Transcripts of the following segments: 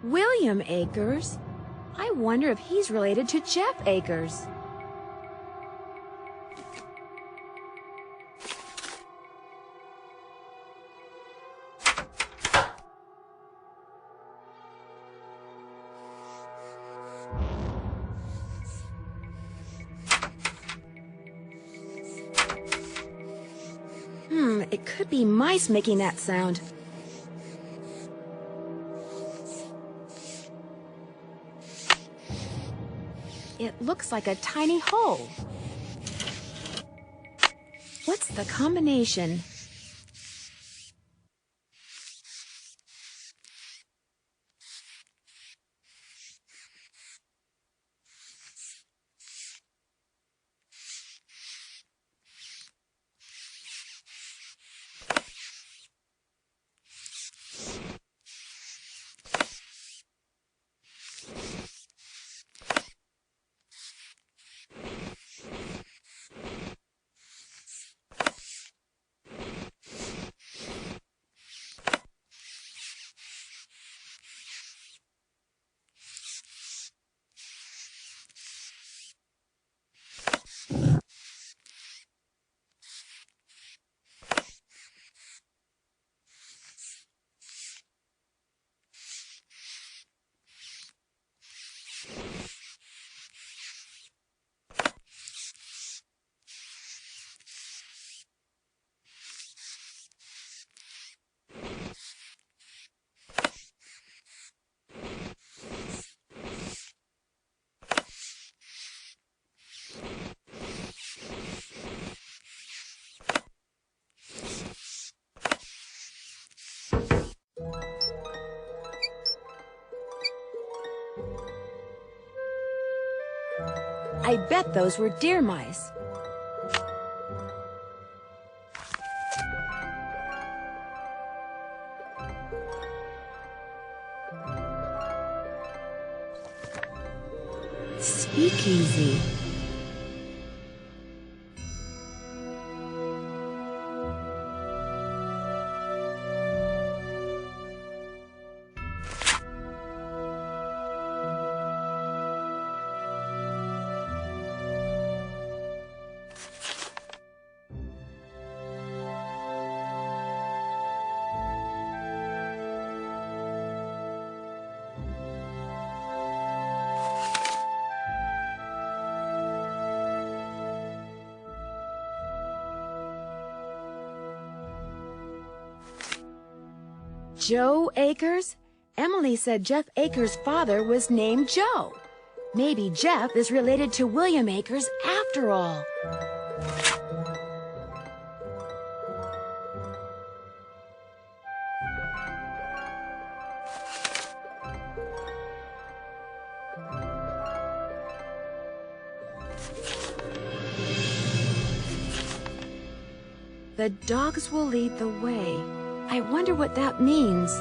William Akers? I wonder if he's related to Jeff Akers. It could be mice making that sound. It looks like a tiny hole. What's the combination? I bet those were deer mice. Speakeasy. Joe Akers? Emily said Jeff Akers' father was named Joe. Maybe Jeff is related to William Akers after all. The dogs will lead the way. I wonder what that means.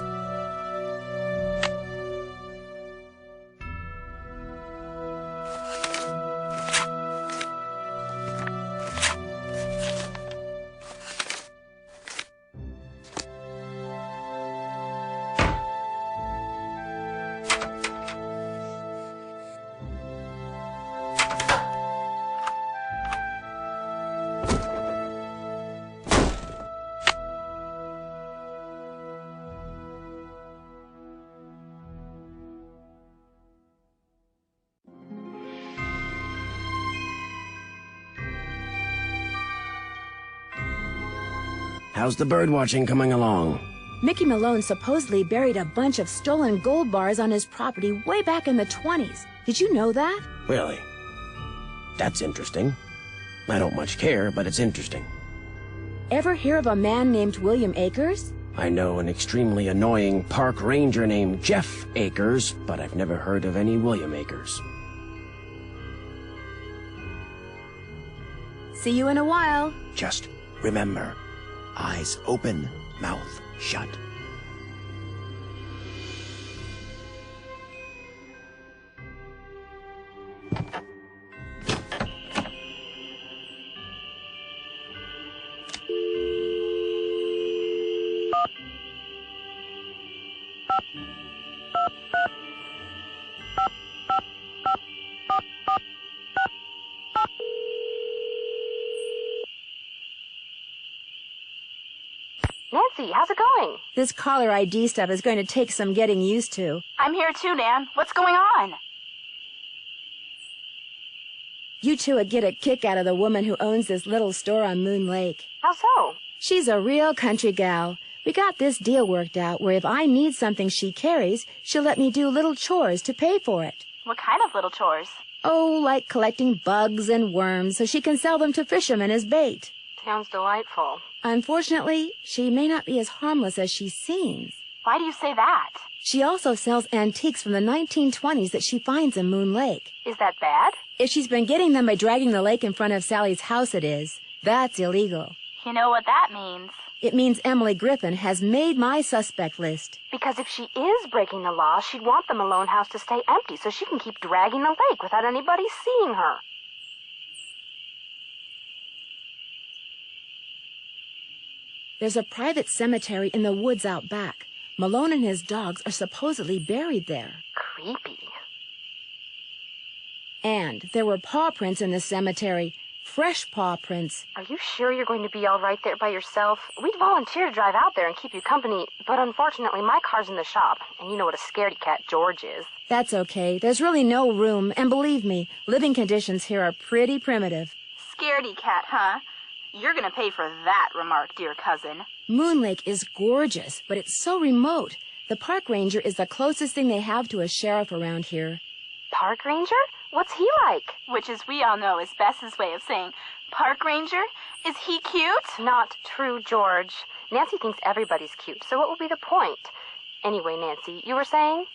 How's the bird watching coming along? Mickey Malone supposedly buried a bunch of stolen gold bars on his property way back in the 20s. Did you know that? Really? That's interesting. I don't much care, but it's interesting. Ever hear of a man named William Akers? I know an extremely annoying park ranger named Jeff Akers, but I've never heard of any William Akers. See you in a while. Just remember, eyes open, mouth shut. Nancy, how's it going? This caller ID stuff is going to take some getting used to. I'm here too, Nan. What's going on? You two would get a kick out of the woman who owns this little store on Moon Lake. How so? She's a real country gal. We got this deal worked out where if I need something she carries, she'll let me do little chores to pay for it. What kind of little chores? Oh, like collecting bugs and worms so she can sell them to fishermen as bait. Sounds delightful. Unfortunately, she may not be as harmless as she seems. Why do you say that? She also sells antiques from the 1920s that she finds in Moon Lake. Is that bad? If she's been getting them by dragging the lake in front of Sally's house, it is. That's illegal. You know what that means? It means Emily Griffin has made my suspect list. Because if she is breaking the law, she'd want the Malone house to stay empty so she can keep dragging the lake without anybody seeing her. There's a private cemetery in the woods out back. Malone and his dogs are supposedly buried there. Creepy. And there were paw prints in the cemetery. Fresh paw prints. Are you sure you're going to be all right there by yourself? We'd volunteer to drive out there and keep you company, but unfortunately my car's in the shop, and you know what a scaredy cat George is. That's okay. There's really no room, and believe me, living conditions here are pretty primitive. Scaredy cat, huh? You're gonna pay for that remark, dear cousin. Moon Lake is gorgeous, but it's so remote. The park ranger is the closest thing they have to a sheriff around here. Park ranger? What's he like? Which, as we all know, is Bess's way of saying, park ranger? Is he cute? Not true, George. Nancy thinks everybody's cute, so what would be the point? Anyway, Nancy, you were saying?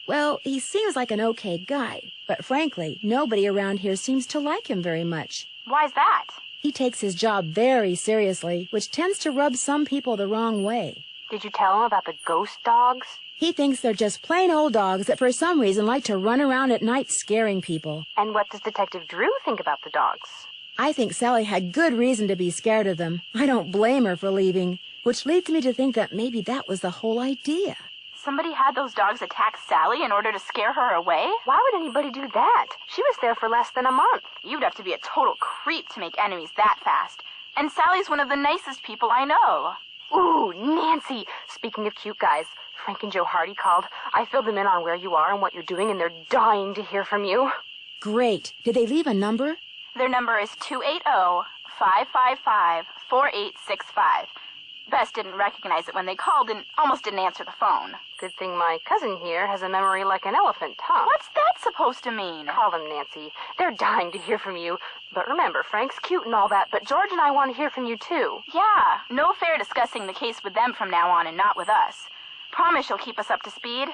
Well, he seems like an okay guy, but frankly, nobody around here seems to like him very much. Why's that? He takes his job very seriously, which tends to rub some people the wrong way. Did you tell him about the ghost dogs? He thinks they're just plain old dogs that for some reason like to run around at night scaring people. And what does Detective Drew think about the dogs? I think Sally had good reason to be scared of them. I don't blame her for leaving, which leads me to think that maybe that was the whole idea. Somebody had those dogs attack Sally in order to scare her away? Why would anybody do that? She was there for less than a month. You'd have to be a total creep to make enemies that fast. And Sally's one of the nicest people I know. Ooh, Nancy! Speaking of cute guys, Frank and Joe Hardy called. I filled them in on where you are and what you're doing, and they're dying to hear from you. Great. Did they leave a number? Their number is 280-555-4865. Bess didn't recognize it when they called and almost didn't answer the phone. Good thing my cousin here has a memory like an elephant, huh? What's that supposed to mean? Call them, Nancy. They're dying to hear from you. But remember, Frank's cute and all that, but George and I want to hear from you, too. Yeah, no fair discussing the case with them from now on and not with us. Promise you'll keep us up to speed?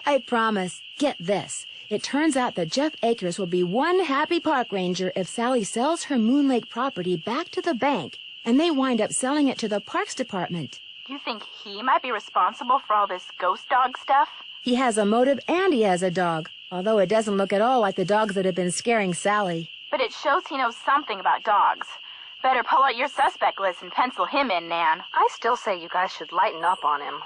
I promise. Get this. It turns out that Jeff Akers will be one happy park ranger if Sally sells her Moon Lake property back to the bank, and they wind up selling it to the Parks Department. You think he might be responsible for all this ghost dog stuff? He has a motive and he has a dog, although it doesn't look at all like the dogs that have been scaring Sally. But it shows he knows something about dogs. Better pull out your suspect list and pencil him in, Nan. I still say you guys should lighten up on him.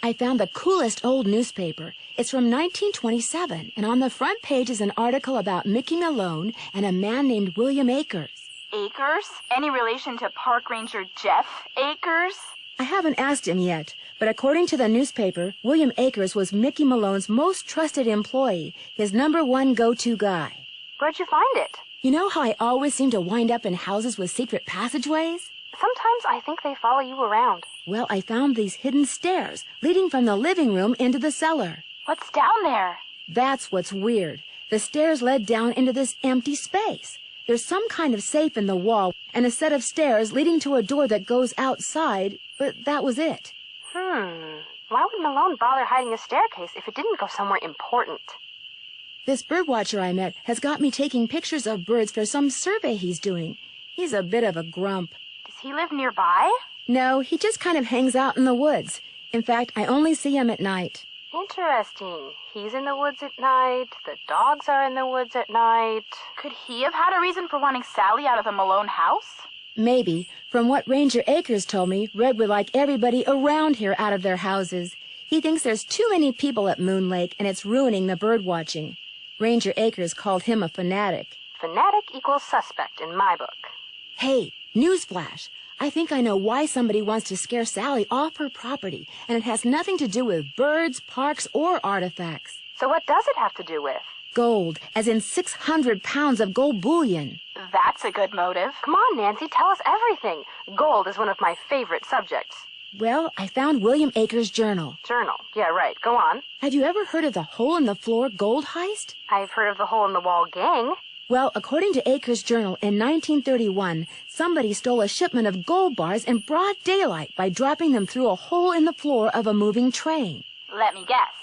I found the coolest old newspaper. It's from 1927, and on the front page is an article about Mickey Malone and a man named William Akers. Akers? Any relation to Park Ranger Jeff Akers? I haven't asked him yet, but according to the newspaper, William Akers was Mickey Malone's most trusted employee, his #1 go-to guy. Where'd you find it? You know how I always seem to wind up in houses with secret passageways? Sometimes I think they follow you around. Well, I found these hidden stairs leading from the living room into the cellar. What's down there? That's what's weird. The stairs led down into this empty space. There's some kind of safe in the wall and a set of stairs leading to a door that goes outside, but that was it. Why would Malone bother hiding a staircase if it didn't go somewhere important? This birdwatcher I met has got me taking pictures of birds for some survey he's doing. He's a bit of a grump. Does he live nearby? No, he just kind of hangs out in the woods. In fact, I only see him at night. Interesting. He's in the woods at night. The dogs are in the woods at night. Could he have had a reason for wanting Sally out of the Malone house? Maybe. From what Ranger Akers told me, Red would like everybody around here out of their houses. He thinks there's too many people at Moon Lake, and it's ruining the bird watching. Ranger Akers called him a fanatic. Fanatic equals suspect in my book. Hey, newsflash. I think I know why somebody wants to scare Sally off her property, and it has nothing to do with birds, parks, or artifacts. So what does it have to do with? Gold, as in 600 pounds of gold bullion. That's a good motive. Come on, Nancy, tell us everything. Gold is one of my favorite subjects. Well, I found William Akers' journal. Journal. Yeah, right. Go on. Have you ever heard of the hole-in-the-floor gold heist? I've heard of the hole-in-the-wall gang. Well, according to Akers' journal, in 1931, somebody stole a shipment of gold bars in broad daylight by dropping them through a hole in the floor of a moving train. Let me guess.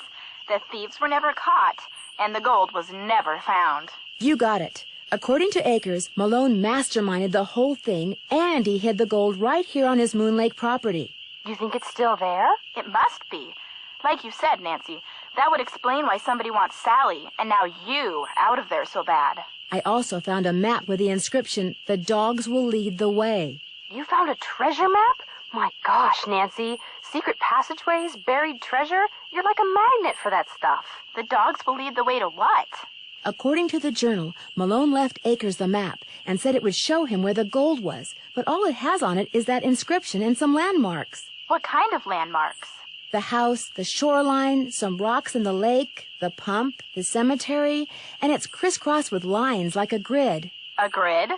The thieves were never caught, and the gold was never found. You got it. According to Akers, Malone masterminded the whole thing, and he hid the gold right here on his Moon Lake property. You think it's still there? It must be. Like you said, Nancy, that would explain why somebody wants Sally, and now you, out of there so bad. I also found a map with the inscription, "The dogs will lead the way." You found a treasure map? My gosh, Nancy. Secret passageways, buried treasure? You're like a magnet for that stuff. The dogs will lead the way to what? According to the journal, Malone left Akers the map and said it would show him where the gold was, but all it has on it is that inscription and some landmarks. What kind of landmarks? The house, the shoreline, some rocks in the lake, the pump, the cemetery, and it's crisscrossed with lines like a grid. A grid?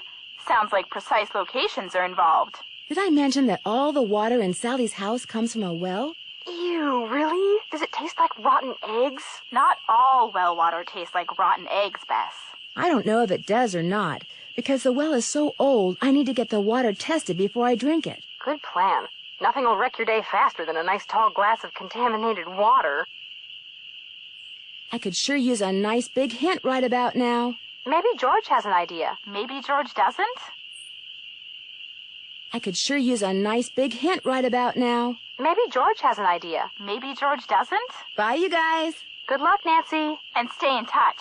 Sounds like precise locations are involved. Did I mention that all the water in Sally's house comes from a well? Ew, really? Does it taste like rotten eggs? Not all well water tastes like rotten eggs, Bess. I don't know if it does or not, because the well is so old I need to get the water tested before I drink it. Good plan. Nothing will wreck your day faster than a nice tall glass of contaminated water. I could sure use a nice big hint right about now. Maybe George has an idea. Maybe George doesn't? I could sure use a nice big hint right about now. Maybe George has an idea. Maybe George doesn't? Bye, you guys. Good luck, Nancy. And stay in touch.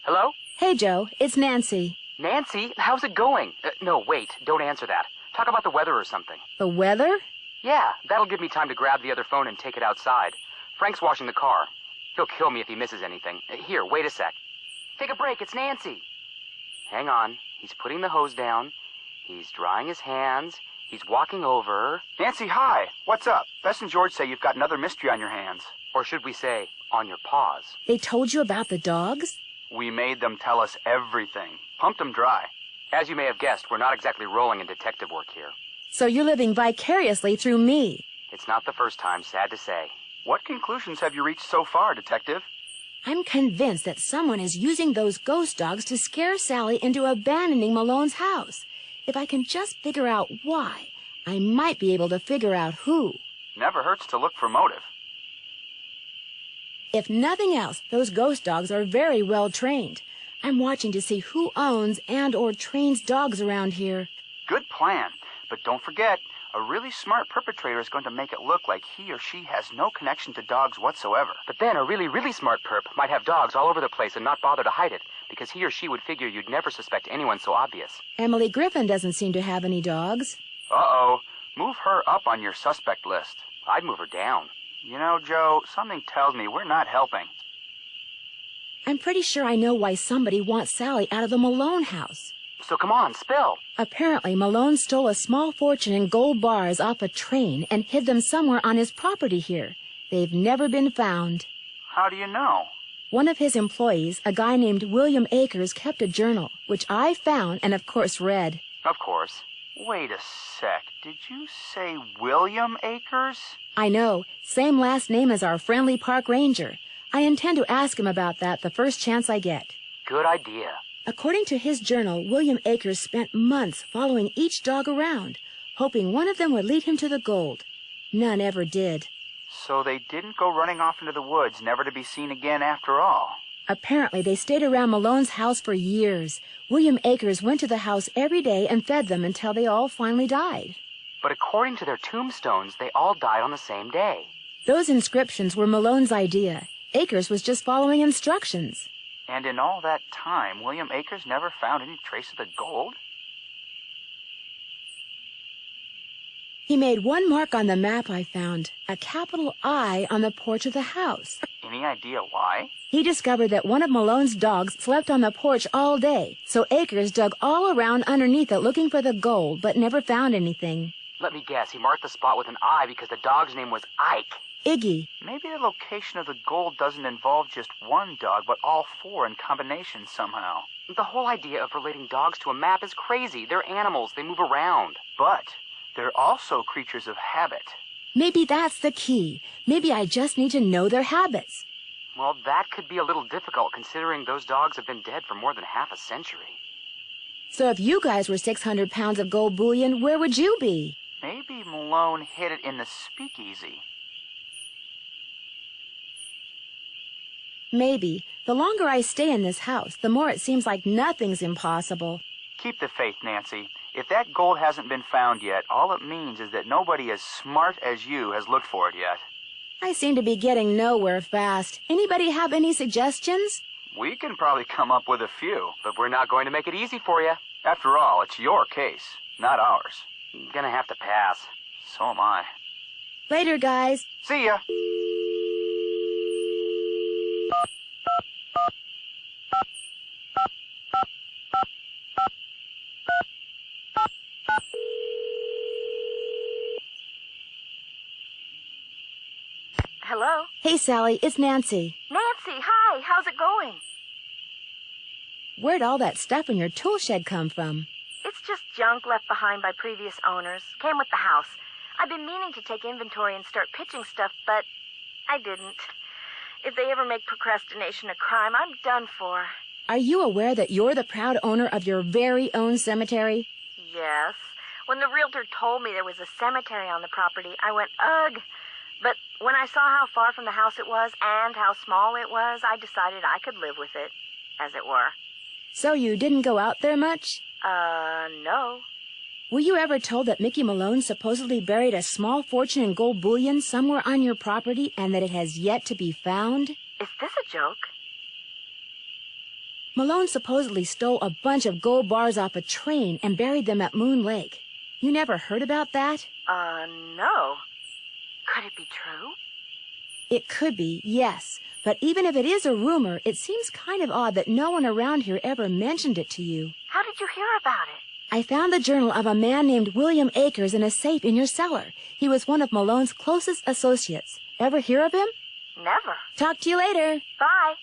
Hello? Hey, Joe. It's Nancy. Nancy, how's it going? No, wait, don't answer that. Talk about the weather or something. The weather? Yeah, that'll give me time to grab the other phone and take it outside. Frank's washing the car. He'll kill me if he misses anything. Here, wait a sec. Take a break, it's Nancy. Hang on. He's putting the hose down. He's drying his hands. He's walking over. Nancy, hi. What's up? Bess and George say you've got another mystery on your hands. Or should we say, on your paws. They told you about the dogs? We made them tell us everything. Pumped them dry. As you may have guessed, we're not exactly rolling in detective work here. So you're living vicariously through me. It's not the first time, sad to say. What conclusions have you reached so far, Detective? I'm convinced that someone is using those ghost dogs to scare Sally into abandoning Malone's house. If I can just figure out why, I might be able to figure out who. Never hurts to look for motive. If nothing else, those ghost dogs are very well trained. I'm watching to see who owns and/or trains dogs around here. Good plan. But don't forget, a really smart perpetrator is going to make it look like he or she has no connection to dogs whatsoever. But then a really, really smart perp might have dogs all over the place and not bother to hide it, because he or she would figure you'd never suspect anyone so obvious. Emily Griffin doesn't seem to have any dogs. Uh-oh. Move her up on your suspect list. I'd move her down. You know, Joe, something tells me we're not helping. I'm pretty sure I know why somebody wants Sally out of the Malone house. So come on, spill. Apparently, Malone stole a small fortune in gold bars off a train and hid them somewhere on his property here. They've never been found. How do you know? One of his employees, a guy named William Akers, kept a journal, which I found and, of course, read. Of course. Wait a sec. Did you say William Akers? I know. Same last name as our friendly park ranger. I intend to ask him about that the first chance I get. Good idea. According to his journal, William Akers spent months following each dog around, hoping one of them would lead him to the gold. None ever did. So they didn't go running off into the woods, never to be seen again after all. Apparently, they stayed around Malone's house for years. William Akers went to the house every day and fed them until they all finally died. But according to their tombstones, they all died on the same day. Those inscriptions were Malone's idea. Akers was just following instructions. And in all that time, William Akers never found any trace of the gold? He made one mark on the map I found, a capital I on the porch of the house. Any idea why? He discovered that one of Malone's dogs slept on the porch all day, so Akers dug all around underneath it looking for the gold, but never found anything. Let me guess, he marked the spot with an I because the dog's name was Ike. Iggy. Maybe the location of the gold doesn't involve just one dog, but all four in combination somehow. The whole idea of relating dogs to a map is crazy. They're animals. They move around. But they're also creatures of habit. Maybe that's the key. Maybe I just need to know their habits. Well, that could be a little difficult considering those dogs have been dead for more than half a century. So if you guys were 600 pounds of gold bullion, where would you be? Maybe Malone hid it in the speakeasy. Maybe. The longer I stay in this house, the more it seems like nothing's impossible. Keep the faith, Nancy. If that gold hasn't been found yet, all it means is that nobody as smart as you has looked for it yet. I seem to be getting nowhere fast. Anybody have any suggestions? We can probably come up with a few. But we're not going to make it easy for you. After all, it's your case, not ours. Gonna have to pass. So am I. Later, guys. See ya. Hello? Hey, Sally, it's Nancy. Nancy, hi. How's it going? Where'd all that stuff in your tool shed come from? It's just junk left behind by previous owners. Came with the house. I've been meaning to take inventory and start pitching stuff, but I didn't. If they ever make procrastination a crime, I'm done for. Are you aware that you're the proud owner of your very own cemetery? Yes. When the realtor told me there was a cemetery on the property, I went, ugh. But when I saw how far from the house it was and how small it was, I decided I could live with it, as it were. So you didn't go out there much? No. Were you ever told that Mickey Malone supposedly buried a small fortune in gold bullion somewhere on your property and that it has yet to be found? Is this a joke? Malone supposedly stole a bunch of gold bars off a train and buried them at Moon Lake. You never heard about that? No. Could it be true? It could be, yes. But even if it is a rumor, it seems kind of odd that no one around here ever mentioned it to you. How did you hear about it? I found the journal of a man named William Akers in a safe in your cellar. He was one of Malone's closest associates. Ever hear of him? Never. Talk to you later. Bye.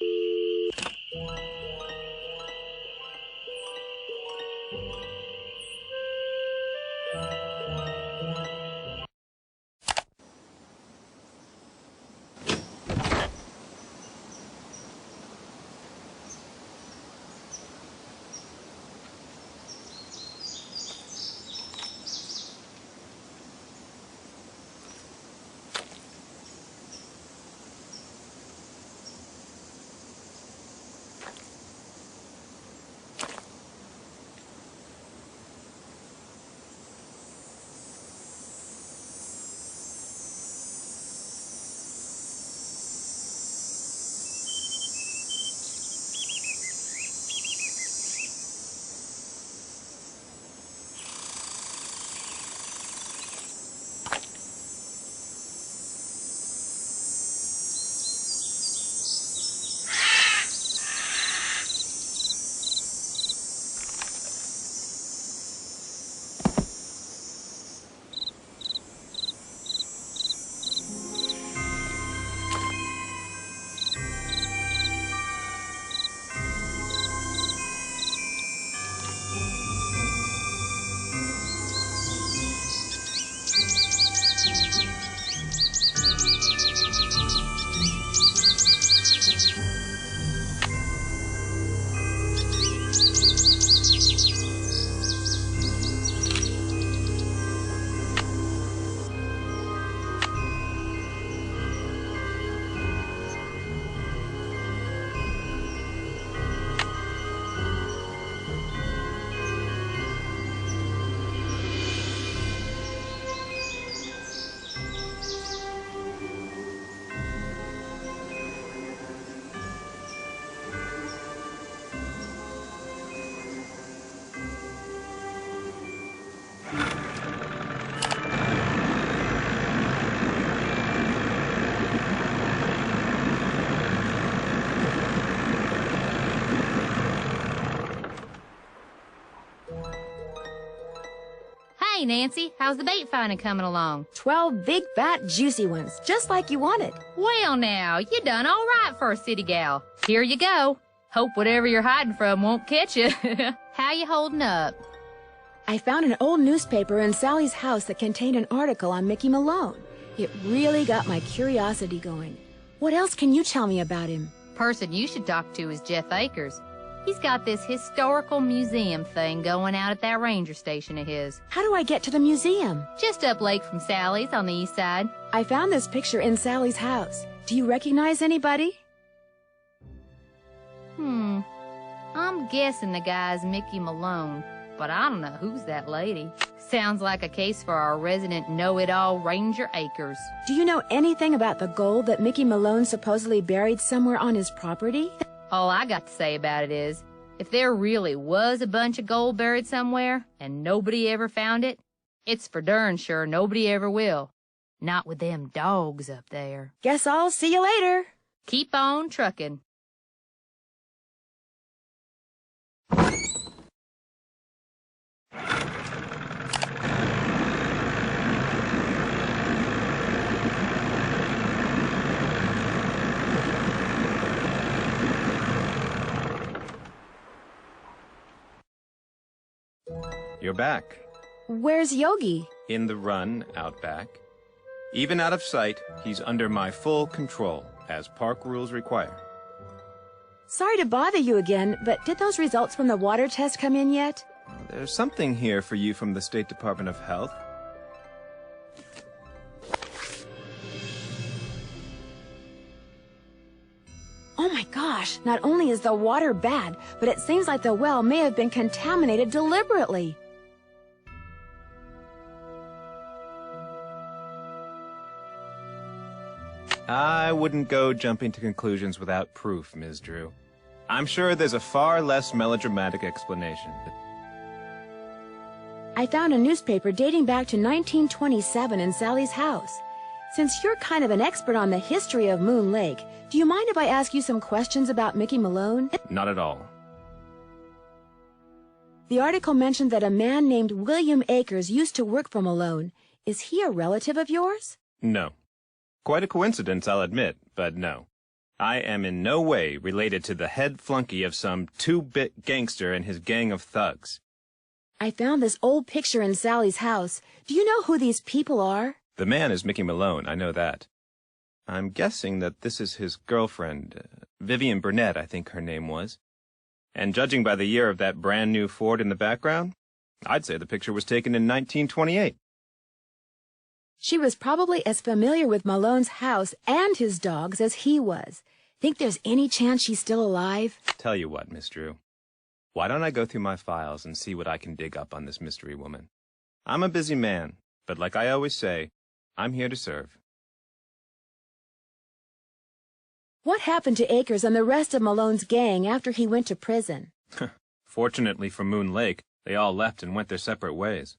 Hey, Nancy, how's the bait finding coming along? 12 big, fat, juicy ones, just like you wanted. Well, now, you done all right for a city gal. Here you go. Hope whatever you're hiding from won't catch you. How you holding up? I found an old newspaper in Sally's house that contained an article on Mickey Malone. It really got my curiosity going. What else can you tell me about him? Person you should talk to is Jeff Akers. He's got this historical museum thing going out at that ranger station of his. How do I get to the museum? Just up lake from Sally's on the east side. I found this picture in Sally's house. Do you recognize anybody? I'm guessing the guy's Mickey Malone, but I don't know who's that lady. Sounds like a case for our resident know-it-all Ranger Akers. Do you know anything about the gold that Mickey Malone supposedly buried somewhere on his property? All I got to say about it is, if there really was a bunch of gold buried somewhere and nobody ever found it, it's for darn sure nobody ever will. Not with them dogs up there. Guess I'll see you later. Keep on trucking. You're back. Where's Yogi? In the run out back. Even out of sight, he's under my full control, as park rules require. Sorry to bother you again, but did those results from the water test come in yet? There's something here for you from the State Department of Health. Oh my gosh, not only is the water bad, but it seems like the well may have been contaminated deliberately. I wouldn't go jumping to conclusions without proof, Ms. Drew. I'm sure there's a far less melodramatic explanation. I found a newspaper dating back to 1927 in Sally's house. Since you're kind of an expert on the history of Moon Lake, do you mind if I ask you some questions about Mickey Malone? Not at all. The article mentioned that a man named William Akers used to work for Malone. Is he a relative of yours? No. Quite a coincidence, I'll admit, but no. I am in no way related to the head flunky of some two-bit gangster and his gang of thugs. I found this old picture in Sally's house. Do you know who these people are? The man is Mickey Malone, I know that. I'm guessing that this is his girlfriend, Vivian Burnett, I think her name was. And judging by the year of that brand new Ford in the background, I'd say the picture was taken in 1928. She was probably as familiar with Malone's house and his dogs as he was. Think there's any chance she's still alive? Tell you what, Miss Drew. Why don't I go through my files and see what I can dig up on this mystery woman? I'm a busy man, but like I always say, I'm here to serve. What happened to Akers and the rest of Malone's gang after he went to prison? Fortunately for Moon Lake, they all left and went their separate ways.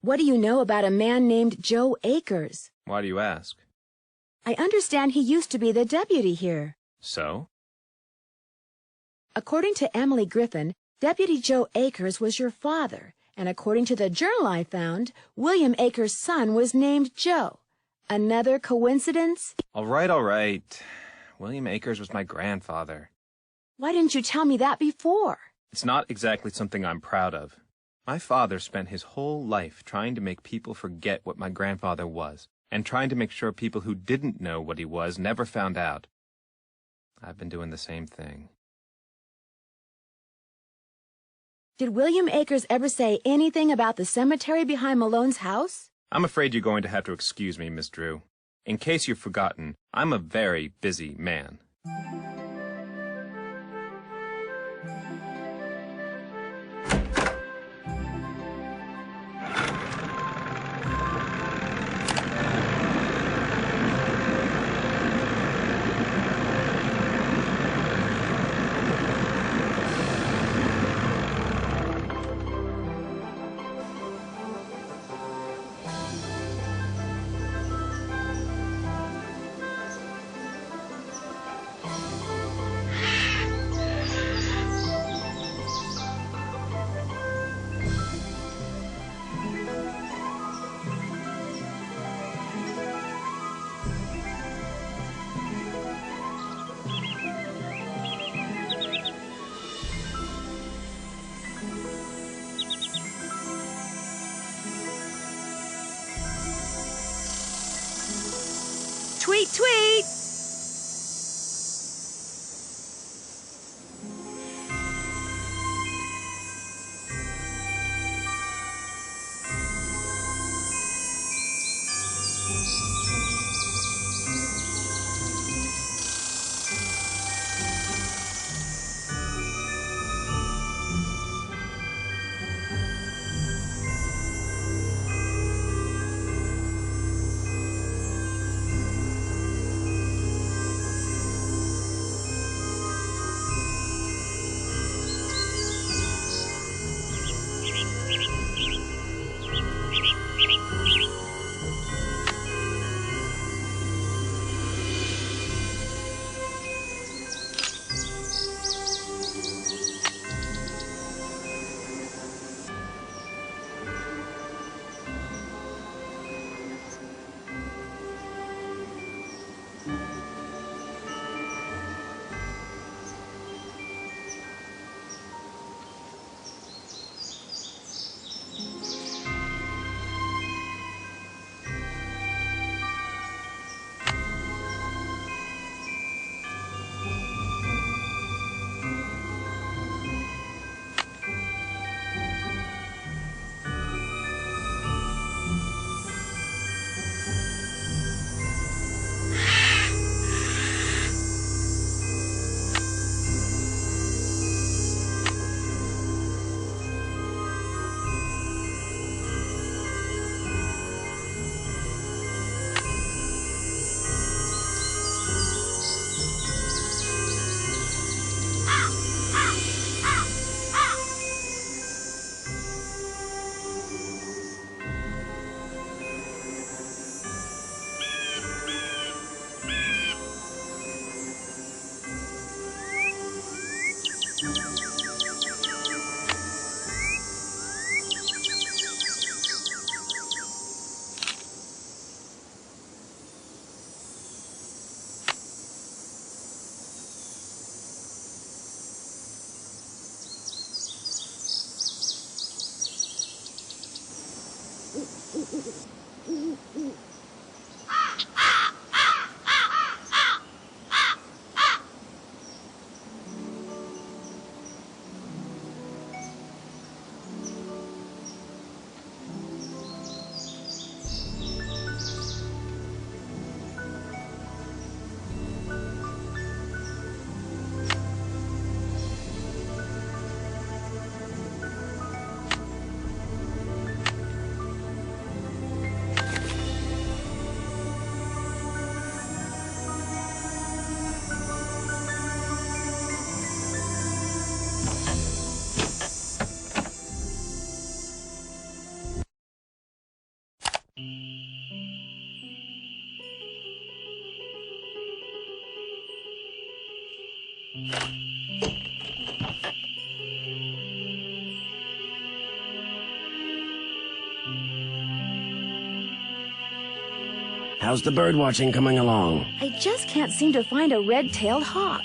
What do you know about a man named Joe Akers? Why do you ask? I understand he used to be the deputy here. So? According to Emily Griffin, Deputy Joe Akers was your father, and according to the journal I found, William Akers' son was named Joe. Another coincidence? All right. William Akers was my grandfather. Why didn't you tell me that before? It's not exactly something I'm proud of. My father spent his whole life trying to make people forget what my grandfather was, and trying to make sure people who didn't know what he was never found out. I've been doing the same thing. Did William Akers ever say anything about the cemetery behind Malone's house? I'm afraid you're going to have to excuse me, Miss Drew. In case you've forgotten, I'm a very busy man. Tweet! How's the bird watching coming along? I just can't seem to find a red-tailed hawk.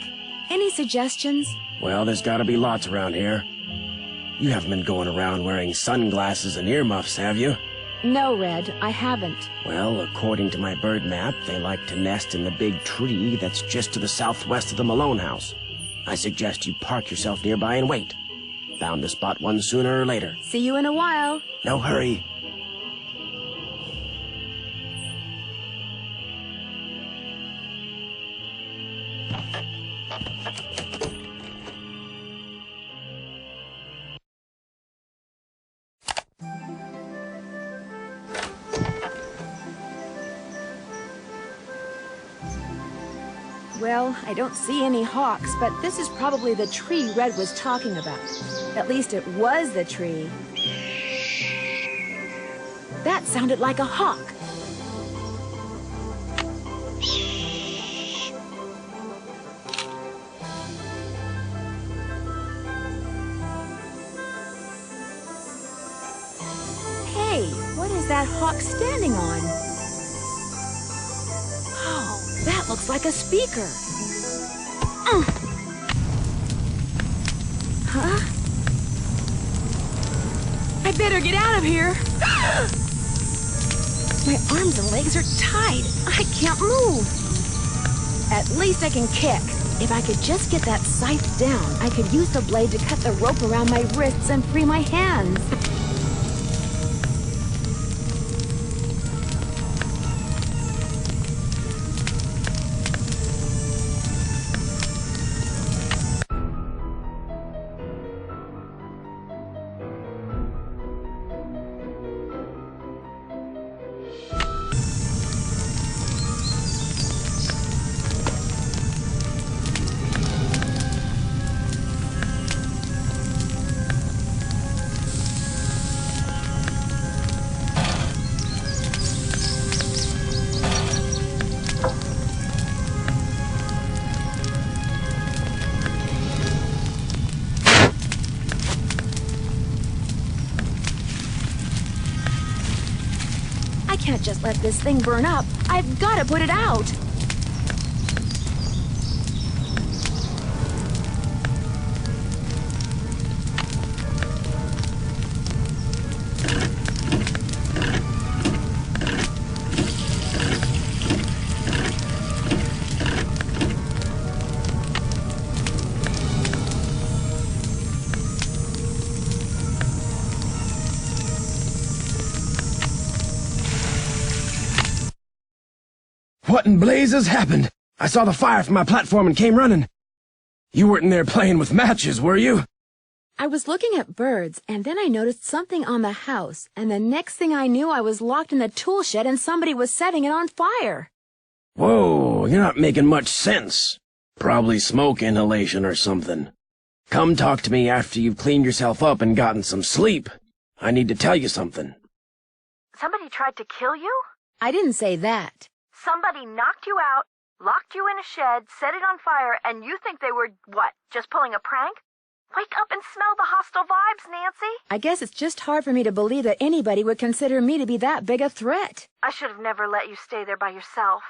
Any suggestions? Well, there's gotta be lots around here. You haven't been going around wearing sunglasses and earmuffs, have you? No, Red, I haven't. Well, according to my bird map, they like to nest in the big tree that's just to the southwest of the Malone house. I suggest you park yourself nearby and wait. Bound to spot one sooner or later. See you in a while. No hurry. Well, I don't see any hawks, but this is probably the tree Red was talking about. At least it was the tree. That sounded like a hawk. Hey, what is that hawk standing on? Oh, that looks like a speaker. Huh? I better get out of here. My arms and legs are tied. I can't move. At least I can kick. If I could just get that scythe down, I could use the blade to cut the rope around my wrists and free my hands. I can't just let this thing burn up. I've got to put it out. What in blazes happened? I saw the fire from my platform and came running. You weren't in there playing with matches, were you? I was looking at birds, and then I noticed something on the house, and the next thing I knew, I was locked in the tool shed and somebody was setting it on fire. Whoa, you're not making much sense. Probably smoke inhalation or something. Come talk to me after you've cleaned yourself up and gotten some sleep. I need to tell you something. Somebody tried to kill you? I didn't say that. Somebody knocked you out, locked you in a shed, set it on fire, and you think they were, what, just pulling a prank? Wake up and smell the hostile vibes, Nancy. I guess it's just hard for me to believe that anybody would consider me to be that big a threat. I should have never let you stay there by yourself.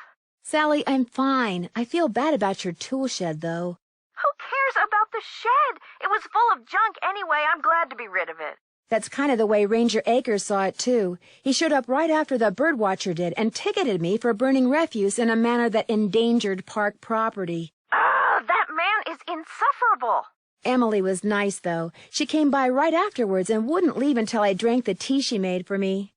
Sally, I'm fine. I feel bad about your tool shed, though. Who cares about the shed? It was full of junk anyway. I'm glad to be rid of it. That's kind of the way Ranger Akers saw it, too. He showed up right after the birdwatcher did and ticketed me for burning refuse in a manner that endangered park property. That man is insufferable. Emily was nice, though. She came by right afterwards and wouldn't leave until I drank the tea she made for me.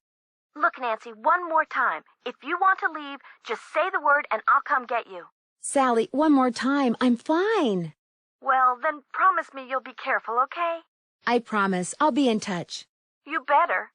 Look, Nancy, one more time. If you want to leave, just say the word and I'll come get you. Sally, one more time. I'm fine. Well, then promise me you'll be careful, okay? I promise. I'll be in touch. You better.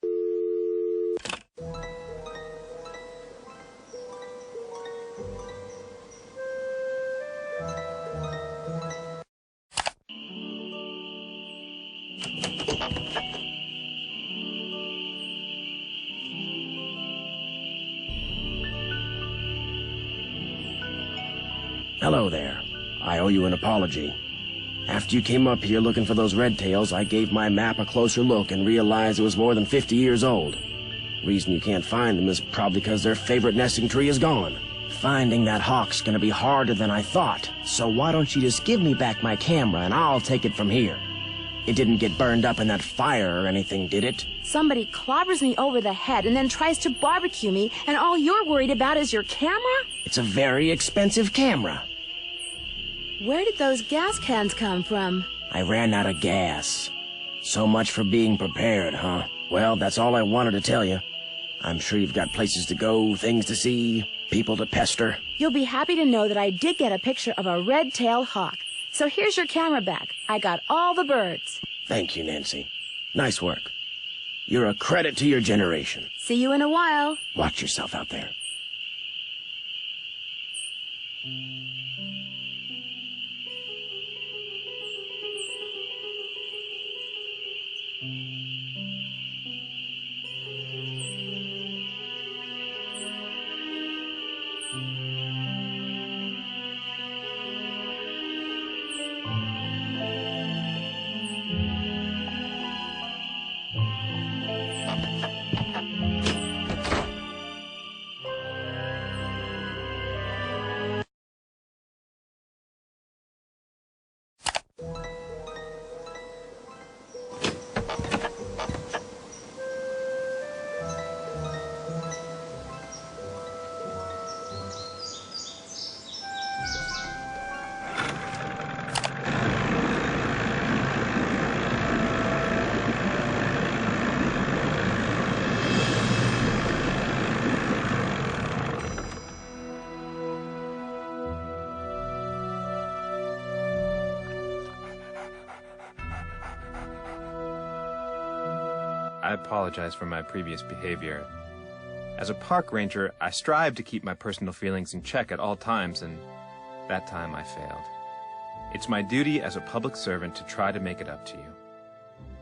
Hello there. I owe you an apology. After you came up here looking for those red tails, I gave my map a closer look and realized it was more than 50 years old. Reason you can't find them is probably because their favorite nesting tree is gone. Finding that hawk's gonna be harder than I thought, so why don't you just give me back my camera and I'll take it from here. It didn't get burned up in that fire or anything, did it? Somebody clobbers me over the head and then tries to barbecue me, and all you're worried about is your camera? It's a very expensive camera. Where did those gas cans come from? I ran out of gas. So much for being prepared, huh? Well, that's all I wanted to tell you. I'm sure you've got places to go, things to see, people to pester. You'll be happy to know that I did get a picture of a red-tailed hawk. So here's your camera back. I got all the birds. Thank you, Nancy. Nice work. You're a credit to your generation. See you in a while. Watch yourself out there. apologize for my previous behavior. As a park ranger, I strive to keep my personal feelings in check at all times, and that time I failed. It's my duty as a public servant to try to make it up to you.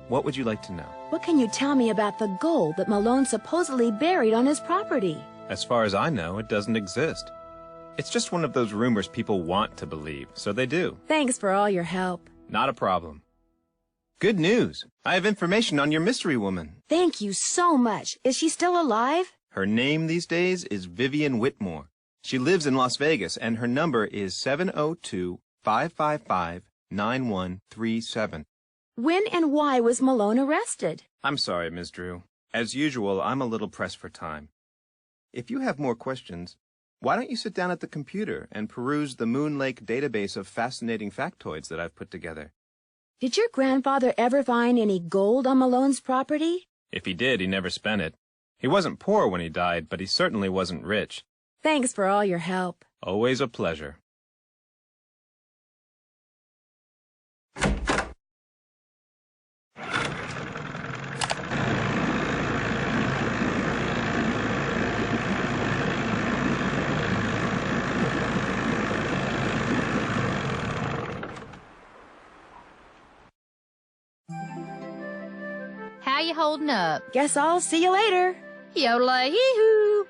What would you like to know? What can you tell me about the gold that Malone supposedly buried on his property? As far as I know, it doesn't exist. It's just one of those rumors people want to believe, so they do. Thanks for all your help. Not a problem. Good news! I have information on your mystery woman. Thank you so much. Is she still alive? Her name these days is Vivian Whitmore. She lives in Las Vegas, and her number is 702-555-9137. When and why was Malone arrested? I'm sorry, Ms. Drew. As usual, I'm a little pressed for time. If you have more questions, why don't you sit down at the computer and peruse the Moon Lake database of fascinating factoids that I've put together? Did your grandfather ever find any gold on Malone's property? If he did, he never spent it. He wasn't poor when he died, but he certainly wasn't rich. Thanks for all your help. Always a pleasure. How you holding up? Guess I'll see you later. Yodelay-hee-hoo!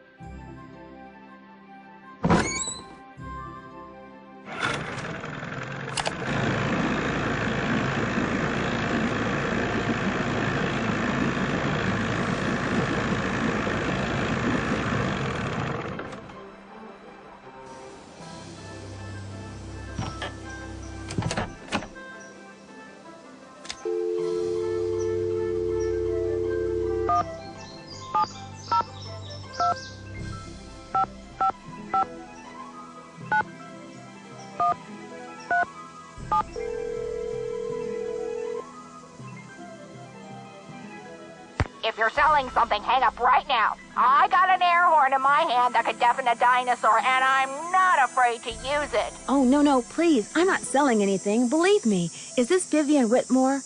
If you're selling something, hang up right now. I got an air horn in my hand that could deafen a dinosaur, and I'm not afraid to use it. Oh, no, please. I'm not selling anything. Believe me. Is this Vivian Whitmore?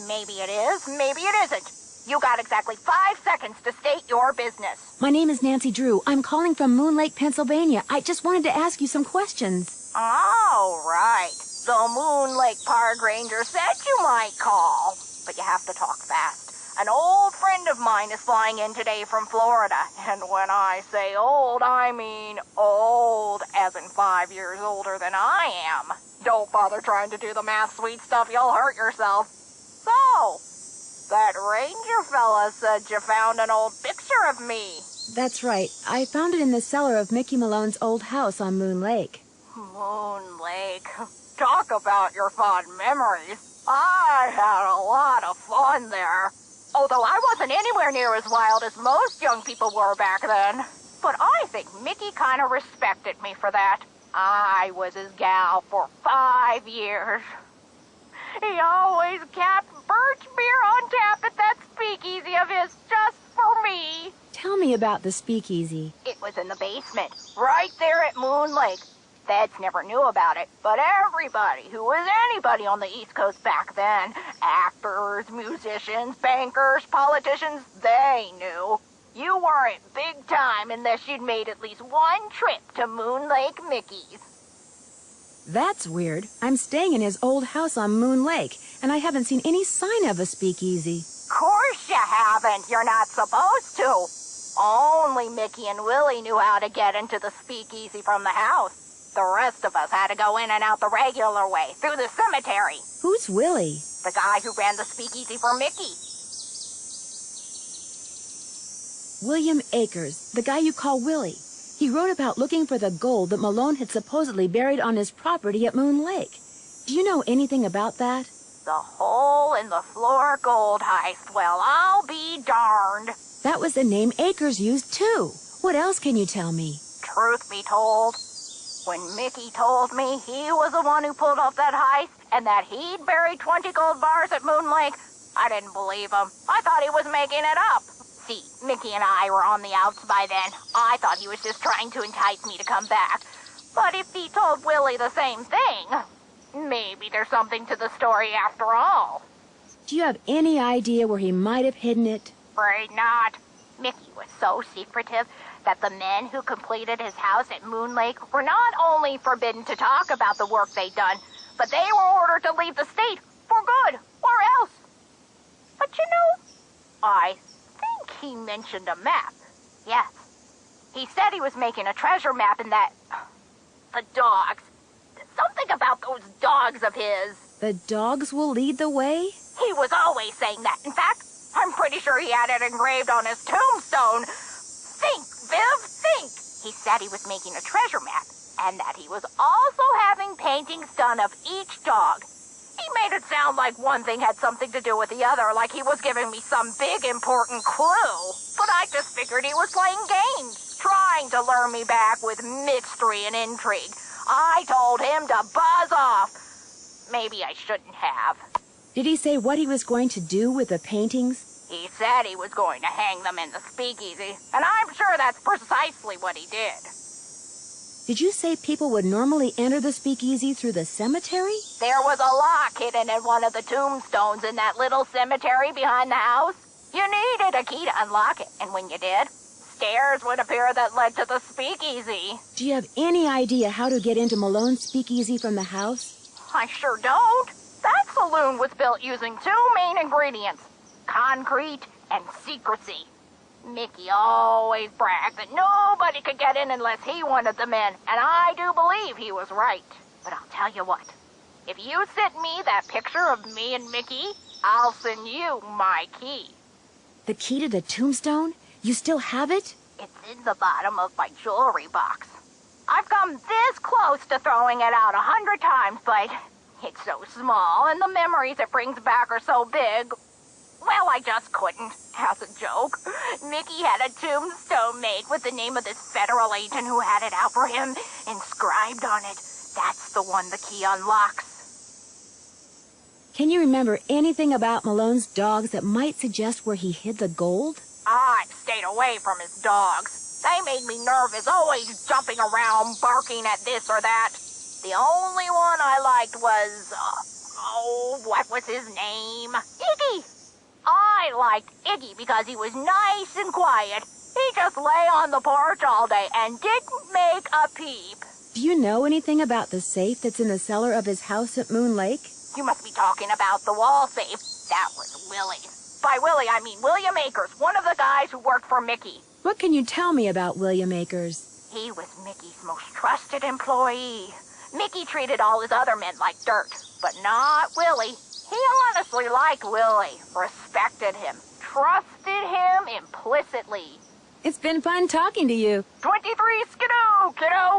Maybe it is, maybe it isn't. You got exactly 5 seconds to state your business. My name is Nancy Drew. I'm calling from Moon Lake, Pennsylvania. I just wanted to ask you some questions. Oh, right. The Moon Lake Park Ranger said you might call. But you have to talk fast. An old friend of mine is flying in today from Florida. And when I say old, I mean old, as in 5 years older than I am. Don't bother trying to do the math, sweet stuff. You'll hurt yourself. So, that ranger fella said you found an old picture of me. That's right. I found it in the cellar of Mickey Malone's old house on Moon Lake. Moon Lake. Talk about your fond memories. I had a lot of fun there. Although I wasn't anywhere near as wild as most young people were back then. But I think Mickey kind of respected me for that. I was his gal for 5 years. He always kept birch beer on tap at that speakeasy of his just for me. Tell me about the speakeasy. It was in the basement, right there at Moon Lake. Feds never knew about it, but everybody who was anybody on the East Coast back then, actors, musicians, bankers, politicians, they knew. You weren't big time unless you'd made at least one trip to Moon Lake Mickey's. That's weird. I'm staying in his old house on Moon Lake, and I haven't seen any sign of a speakeasy. Course you haven't. You're not supposed to. Only Mickey and Willie knew how to get into the speakeasy from the house. The rest of us had to go in and out the regular way, through the cemetery. Who's Willie? The guy who ran the speakeasy for Mickey. William Akers, the guy you call Willie. He wrote about looking for the gold that Malone had supposedly buried on his property at Moon Lake. Do you know anything about that? The hole-in-the-floor gold heist. Well, I'll be darned. That was the name Akers used, too. What else can you tell me? Truth be told, when Mickey told me he was the one who pulled off that heist and that he'd buried 20 gold bars at Moon Lake, I didn't believe him. I thought he was making it up. See, Mickey and I were on the outs by then. I thought he was just trying to entice me to come back. But if he told Willie the same thing, maybe there's something to the story after all. Do you have any idea where he might have hidden it? afraid not. Mickey was so secretive that the men who completed his house at Moon Lake were not only forbidden to talk about the work they'd done, but they were ordered to leave the state for good, or else. But you know, I think he mentioned a map. Yes. He said he was making a treasure map and that... The dogs. Something about those dogs of his. The dogs will lead the way? He was always saying that. In fact, I'm pretty sure he had it engraved on his tombstone. Think, Viv, think. He said he was making a treasure map, and that he was also having paintings done of each dog. He made it sound like one thing had something to do with the other, like he was giving me some big important clue. But I just figured he was playing games, trying to lure me back with mystery and intrigue. I told him to buzz off. Maybe I shouldn't have. Did he say what he was going to do with the paintings? He said he was going to hang them in the speakeasy, and I'm sure that's precisely what he did. Did you say people would normally enter the speakeasy through the cemetery? There was a lock hidden in one of the tombstones in that little cemetery behind the house. You needed a key to unlock it, and when you did, stairs would appear that led to the speakeasy. Do you have any idea how to get into Malone's speakeasy from the house? I sure don't. That saloon was built using two main ingredients, concrete and secrecy. Mickey always bragged that nobody could get in unless he wanted them in, and I do believe he was right. But I'll tell you what, if you send me that picture of me and Mickey, I'll send you my key. The key to the tombstone? You still have it? It's in the bottom of my jewelry box. I've come this close to throwing it out 100 times, but it's so small, and the memories it brings back are so big. Well, I just couldn't. As a joke, Mickey had a tombstone made with the name of this federal agent who had it out for him inscribed on it. That's the one the key unlocks. Can you remember anything about Malone's dogs that might suggest where he hid the gold? I've stayed away from his dogs. They made me nervous, always jumping around, barking at this or that. The only one I liked was... what was his name? Iggy! I liked Iggy because he was nice and quiet. He just lay on the porch all day and didn't make a peep. Do you know anything about the safe that's in the cellar of his house at Moon Lake? You must be talking about the wall safe. That was Willie's. By Willie, I mean William Akers, one of the guys who worked for Mickey. What can you tell me about William Akers? He was Mickey's most trusted employee. Mickey treated all his other men like dirt, but not Willie. He honestly liked Willie, respected him, trusted him implicitly. It's been fun talking to you. 23 skidoo, kiddo!